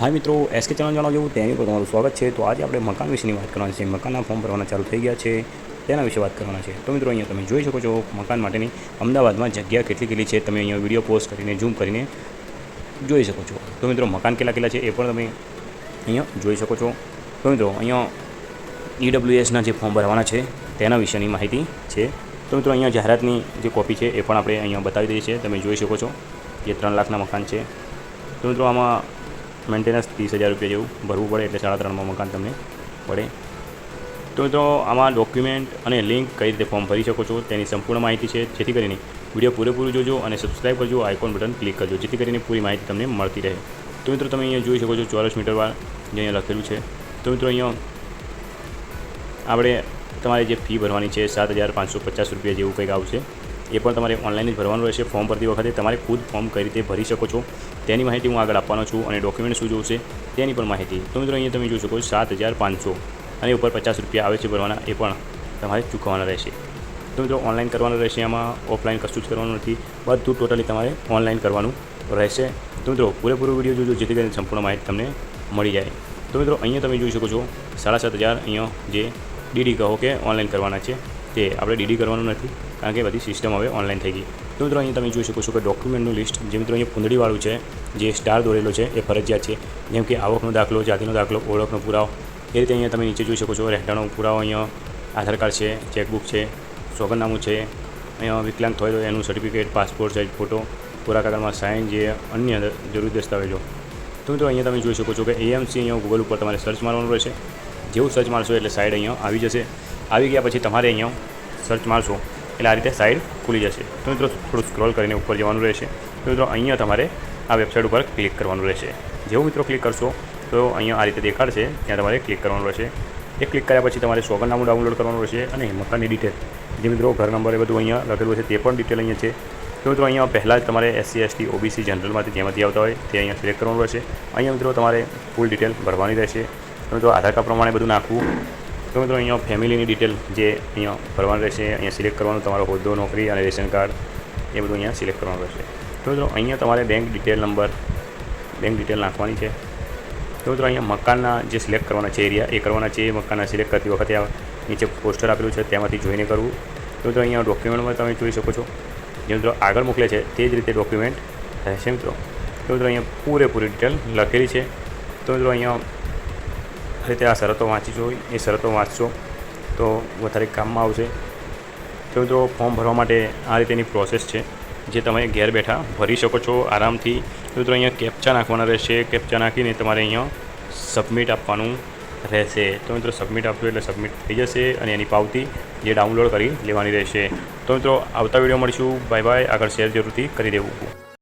हाय मित्रों, SK channel जણાવજો તેની પર તમારું સ્વાગત છે। તો આજે આપણે મકાન વિશેની વાત કરવાની છે। મકાનના ફોર્મ ભરવાના ચાલુ થઈ ગયા છે, તેના વિશે વાત કરવાના છે। તો મિત્રો અહીંયા તમે જોઈ શકો છો મકાન માટેની અમદાવાદમાં જગ્યા કેટલી છે, તમે અહીંયા વિડીયો પોઝ કરીને ઝૂમ કરીને જોઈ શકો છો। તો મિત્રો મકાન કેટલા છે એ પણ તમે અહીંયા જોઈ શકો છો। તો મિત્રો અહીંયા ઈડબ્લ્યુએસના જે ફોર્મ ભરવાના છે તેના વિશેની માહિતી છે। તો મિત્રો અહીંયા જાહેરાતની જે કોપી છે એ પણ આપણે અહીંયા બતાવી દઈએ છીએ, તમે જોઈ શકો છો। જે 3 લાખના મકાન છે। તો મિત્રો આમાં મેન્ટેનન્સ 30,000 રૂપિયા જેવું ભરવું પડે, એટલે 3.5માં મકાન તમને પડે। તો મિત્રો આમાં ડોક્યુમેન્ટ અને લિંક કઈ રીતે ફોર્મ ભરી શકો છો તેની સંપૂર્ણ માહિતી છે, જેથી કરીને વિડીયો પૂરેપૂરું જોજો અને સબસ્ક્રાઈબ કરજો, આઇકોન બટન ક્લિક કરજો, જેથી કરીને પૂરી માહિતી તમને મળતી રહે। તો મિત્રો તમે અહીંયા જોઈ શકો છો ચોરસ મીટરવાર જે અહીંયા લખેલું છે। તો મિત્રો અહીંયા આપણે તમારે જે ફી ભરવાની છે 7,550 રૂપિયા જેવું કંઈક આવશે, એ પણ તમારે ઓનલાઈન જ ભરવાનું રહેશે। ફોર્મ ભરતી વખતે તમારે ખુદ ફોર્મ કઈ રીતે ભરી શકો છો તેની માહિતી હું આગળ આપવાનો છું, અને ડોક્યુમેન્ટ શું જોઈશે તેની પણ માહિતી। તો મિત્રો અહીંયા તમે જોઈ શકો 7,500 અને ઉપર 50 રૂપિયા આવે છે ભરવાના, એ પણ તમારે ચૂકવવાના રહેશે। તો મિત્રો ઓનલાઈન કરવાનું રહેશે, આમાં ઓફલાઈન કશું જ કરવાનું નથી, બધું ટોટલી તમારે ઓનલાઈન કરવાનું રહેશે। તો મિત્રો પૂરેપૂરો વિડીયો જોજો, જેથી કરીને સંપૂર્ણ માહિતી તમને મળી જાય। તો મિત્રો અહીંયા તમે જોઈ શકો છો 7,500 અહીંયા જે ડીડી કહો કે ઓનલાઈન કરવાના છે, તે આપણે ડીડી કરવાનું નથી, કારણ કે બધી સિસ્ટમ હવે ઓનલાઈન થઈ ગઈ। તો મિત્રો અહીંયા તમે જોઈ શકો છો કે ડોક્યુમેન્ટનું લિસ્ટ, જે મિત્રો અહીંયા કુંડળીવાળું છે, જે સ્ટાર દોરેલો છે એ ફરજિયાત છે, જેમ કે આવકનો દાખલો, જાતિનો દાખલો, ઓળખનો પુરાવો, એ રીતે અહીંયા તમે નીચે જોઈ શકો છો। રહેઠાણનો પુરાવો, અહીંયા આધાર કાર્ડ છે, ચેકબુક છે, સોગંદનામું છે, અહીંયા વિકલાંગ થયો તો એનું સર્ટિફિકેટ, પાસપોર્ટ સાઇઝ ફોટો, પૂરા કાગળમાં સાઇન, જે અન્ય જરૂરી દસ્તાવેજો। તો મિત્રો અહીંયા તમે જોઈ શકો છો કે એએમસી અહીંયા ગૂગલ ઉપર તમારે સર્ચ મારવાનું રહેશે। જેવું સર્ચ મારશો એટલે સાઇડ અહીંયા આવી જશે। આવી ગયા પછી તમારે અહીંયા સર્ચ મારશો એટલે આ રીતે સાઇડ ખુલી જશે। તો મિત્રો થોડું સ્ક્રોલ કરીને ઉપર જવાનું રહેશે। તો મિત્રો અહીંયા તમારે આ વેબસાઇટ ઉપર ક્લિક કરવાનું રહેશે। જેવું મિત્રો ક્લિક કરશો તો અહીંયા આ રીતે દેખાડશે, ત્યાં તમારે ક્લિક કરવાનું રહેશે। એ ક્લિક કર્યા પછી તમારે સોગંદનામું ડાઉનલોડ કરવાનું રહેશે, અને મકાનની ડિટેલ, જે મિત્રો ઘર નંબર એ બધું અહીંયા લખેલું છે તે પણ ડિટેલ અહીંયા છે। તો મિત્રો અહીંયા પહેલાં જ તમારે SC ST OBC જનરલમાંથી જેમાંથી આવતા હોય તે અહીંયા સિલેક્ટ કરવાનું રહેશે। અહીંયા મિત્રો તમારે ફૂલ ડિટેલ ભરવાની રહેશે। તો મિત્રો આધાર કાર્ડ પ્રમાણે બધું નાખવું। તો મિત્રો અહીંયા ફેમિલીની ડિટેલ જે અહીંયા ભરવાનું રહેશે, અહીંયા સિલેક્ટ કરવાનું તમારો હોદ્દો, નોકરી અને રેશન કાર્ડ, એ બધું અહીંયા સિલેક્ટ કરવાનું રહેશે। તો મિત્રો અહીંયા તમારે bank detail number, bank detail નાખવાની છે। તો મિત્રો અહીંયા મકાનના જે સિલેક્ટ કરવાના છે એરિયા, એ કરવાના છે। મકાનના સિલેક્ટ કરતી વખતે નીચે પોસ્ટર આપેલું છે તેમાંથી જોઈને કરવું। તો મિત્રો અહીંયા ડોક્યુમેન્ટમાં તમે જોઈ શકો છો, જે મિત્રો આગળ મોકલે છે તે જ રીતે ડોક્યુમેન્ટ રહેશે મિત્રો। તો મિત્રો અહીંયા પૂરેપૂરી ડિટેલ લખેલી છે। તો મિત્રો અહીંયા રીતે આ શરતો વાંચી જોઈ, એ શરતો વાંચશો તો વધારે કામમાં આવશે। તો મિત્રો ફોર્મ ભરવા માટે આ રીતેની પ્રોસેસ છે, જે તમે ઘેર બેઠા ભરી શકો છો આરામથી। તો મિત્રો અહીંયા કેપ્ચા નાખવાના રહેશે, કેપ્ચા નાખીને તમારે અહીંયા સબમિટ આપવાનું રહેશે। તો મિત્રો સબમિટ આપશો એટલે સબમિટ થઈ જશે, અને એની પાવતી જે ડાઉનલોડ કરી લેવાની રહેશે। તો મિત્રો આવતા વિડીયો મળીશું, બાય બાય। આગળ શેર જરૂરથી કરી દેવું।